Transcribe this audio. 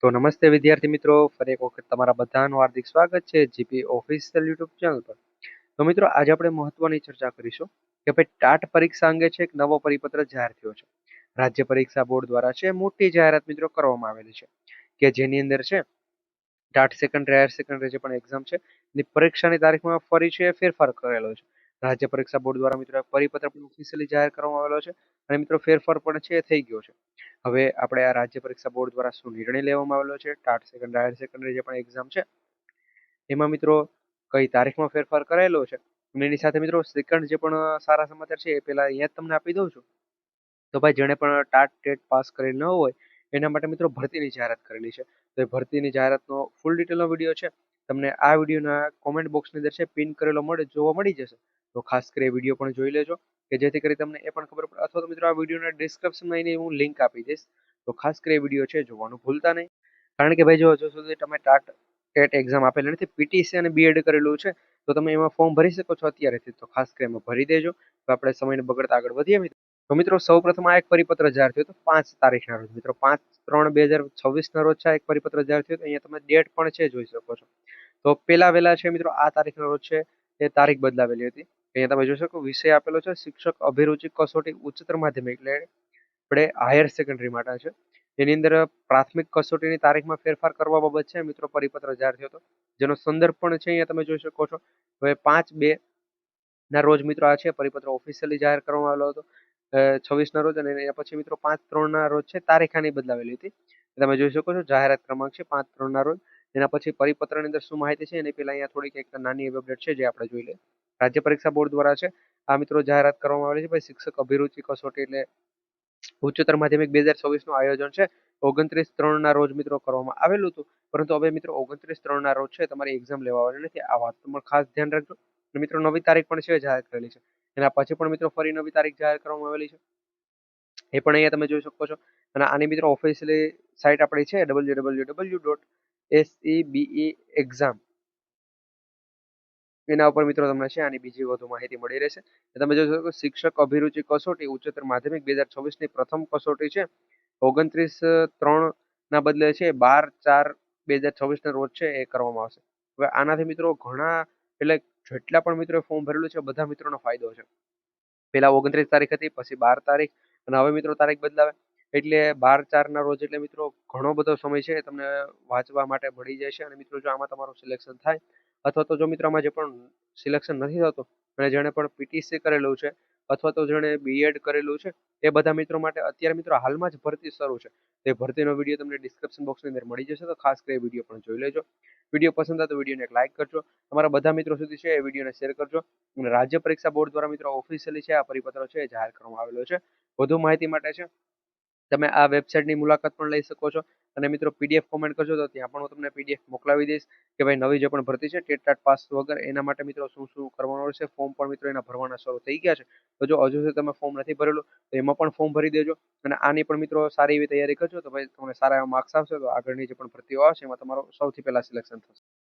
તો નમસ્તે વિદ્યાર્થી મિત્રો, ફરી એક વખત તમારા બધાનું હાર્દિક સ્વાગત છે જીપી ઓફિશિયલ યુટ્યુબ ચેનલ પર. તો મિત્રો, આજે આપણે મહત્વની ચર્ચા કરીશું કે ભાઈ ટાટ પરીક્ષા અંગે છે એક નવો પરિપત્ર જાહેર થયો છે. રાજ્ય પરીક્ષા બોર્ડ દ્વારા છે મોટી જાહેરાત મિત્રો કરવામાં આવેલી છે કે જેની અંદર છે ટાટ સેકન્ડરી હાયર સેકન્ડરી જે પણ એક્ઝામ છે એની પરીક્ષાની તારીખમાં ફરી છે ફેરફાર કરેલો છે. રાજ્ય પરીક્ષા બોર્ડ દ્વારા મિત્રો પરિપત્ર પણ ઓફિશિયલી જાહેર કરવામાં આવેલો છે અને મિત્રો ફેરફાર પણ છે થઈ ગયો છે. હવે આપણે આ રાજ્ય પરીક્ષા બોર્ડ દ્વારા શું નિર્ણય લેવામાં આવેલો છે ટાટ સેકન્ડરી હાયર સેકન્ડરી જે પણ એક્ઝામ છે એમાં મિત્રો કઈ તારીખમાં ફેરફાર કરાયેલો છે અને એની સાથે મિત્રો સેકન્ડ જે પણ સારા સમાચાર છે એ પહેલા અહીંયા જ તમને આપી દઉં છું. તો ભાઈ જેણે પણ ટાટ ટેટ પાસ કરેલ ન હોય એના માટે મિત્રો ભરતીની જાહેરાત કરેલી છે. તો એ ભરતીની જાહેરાતનો ફૂલ ડિટેલનો વિડીયો છે તમને આ વિડીયોના કોમેન્ટ બોક્સની અંદર છે પિન કરેલો જોવા મળી જશે. તો ખાસ કરી એ વિડીયો પણ જોઈ લેજો કે જેથી કરી તમને એ પણ ખબર પડે, અથવા તો મિત્રો આ વિડીયોના ડિસ્ક્રિપ્શનમાં એની હું લિંક આપી દઈશ. તો ખાસ કરી એ વિડીયો છે જોવાનું ભૂલતા નહીં. કારણ કે ભાઈ જો હજુ સુધી તમે ટાટ ટેટ એક્ઝામ આપેલી નથી, પીટીસી અને બીએડ કરેલું છે, તો તમે એમાં ફોર્મ ભરી શકો છો અત્યારેથી. તો ખાસ કરી એમાં ભરી દેજો. તો આપણે સમયને બગડતા આગળ વધીએ મિત્રો. તો મિત્રો સૌ પ્રથમ આ એક પરિપત્ર જાહેર થયો હતો 5 તારીખના રોજ. મિત્રો 5/3/2026 ના રોજ છે એક પરિપત્ર જાહેર થયો હતો. અહીંયા તમે ડેટ પણ છે જોઈ શકો છો. તો પેલા વેલા છે મિત્રો આ તારીખના રોજ છે એ તારીખ બદલાવેલી હતી. અહીંયા તમે જોઈ શકો વિષય આપેલો છે શિક્ષક અભિરુચિ કસોટી ઉચ્ચતર માધ્યમિક, એટલે આપણે હાયર સેકન્ડરી માટે છે. એની અંદર પ્રાથમિક કસોટીની તારીખમાં ફેરફાર કરવા બાબત છે મિત્રો પરિપત્ર જાહેર થયો હતો, જેનો સંદર્ભ પણ છે અહીંયા તમે જોઈ શકો છો. હવે 5/2 ના રોજ મિત્રો આ છે પરિપત્ર ઓફિશિયલી જાહેર કરવામાં આવેલો હતો 26 ના રોજ, અને એના પછી મિત્રો 5/3 ના રોજ છે તારીખ આની બદલાવેલી હતી. તમે જોઈ શકો છો જાહેરાત ક્રમાંક છે 5/3 ના રોજ. એના પછી પરિપત્રની અંદર શું માહિતી છે એની પહેલા અહીંયા થોડીક એક નાની એવી અપડેટ છે જે આપણે જોઈ લઈએ. રાજ્ય પરીક્ષા બોર્ડ દ્વારા છે આ મિત્રો જાહેરાત કરવામાં આવેલી છે ભાઈ શિક્ષક અભિરુચિ કસોટી એટલે ઉચ્ચતર માધ્યમિક 2024 નું આયોજન છે 29/3 ના રોજ મિત્રો કરવામાં આવેલું હતું. પરંતુ હવે મિત્રો 29/3 ના રોજ છે તમારી એક્ઝામ લેવાવાની નથી. આ વાત પણ ખાસ ધ્યાન રાખજો. અને મિત્રો નવી તારીખ પણ છે જાહેર કરેલી છે. એના પછી પણ મિત્રો ફરી નવી તારીખ જાહેર કરવામાં આવેલી છે, એ પણ અહીંયા તમે જોઈ શકો છો. અને આની મિત્રો ઓફિશિયલી સાઇટ આપણી છે www.sebee.exam, એના ઉપર મિત્રો તમને છે આની બીજી વધુ માહિતી મળી રહેશે. તમે જોઈ શકો શિક્ષક અભિરુચિ કસોટી ઉચ્ચતર માધ્યમિક 2024ની પ્રથમ કસોટી છે 29/3 ના બદલે છે 12/4/2024 ના રોજ છે એ કરવામાં આવશે. હવે આનાથી મિત્રો ઘણા, એટલે જેટલા પણ મિત્રો ફોર્મ ભરેલું છે બધા મિત્રોનો ફાયદો છે. પેલા 29 તારીખ હતી, પછી 12 તારીખ, અને હવે મિત્રો તારીખ બદલાવે એટલે 12/4 ના રોજ. એટલે મિત્રો ઘણો બધો સમય છે તમને વાંચવા માટે મળી જાય છે. અને મિત્રો જો આમાં તમારું સિલેક્શન થાય, અથવા તો જો મિત્રો આમાં જે પણ સિલેક્શન નથી થતું અને જેણે પણ પીટીસી કરેલું છે અથવા તો જેણે બીએડ કરેલું છે, એ બધા મિત્રો માટે અત્યારે મિત્રો હાલમાં જ ભરતી શરૂ છે. તે ભરતીનો વિડીયો તમને ડિસ્ક્રિપ્શન બોક્સની અંદર મળી જશે. તો ખાસ કરી વિડીયો પણ જોઈ લેજો. વિડીયો પસંદ આવે તો વિડીયોને એક લાઇક કરજો, તમારા બધા મિત્રો સુધી છે એ વિડીયોને શેર કરજો. અને રાજ્ય પરીક્ષા બોર્ડ દ્વારા મિત્રો ઓફિશિયલી છે આ પરિપત્ર છે એ જાહેર કરવામાં આવેલો છે. વધુ માહિતી માટે છે તમે આ વેબસાઇટની મુલાકાત પણ લઈ શકો છો. અને મિત્રો પીડીએફ કોમેન્ટ કરજો તો ત્યાં પણ હું તમને પીડીએફ મોકલાવી દઈશ કે ભાઈ નવી જે પણ ભરતી છે ટેટ ટાટ પાસ વગર એના માટે મિત્રો શું શું કરવાનું રહેશે. ફોર્મ પણ મિત્રો એના ભરવાના શરૂ થઈ ગયા છે. તો જો હજુ સુધી તમે ફોર્મ નથી ભરેલું તો એમાં પણ ફોર્મ ભરી દેજો. અને આની પણ મિત્રો સારી એવી તૈયારી કરજો તો ભાઈ તમને સારા એવા માર્ક્સ આવશે તો આગળની જે પણ ભરતીઓ આવશે એમાં તમારો સૌથી પહેલા સિલેક્શન થશે.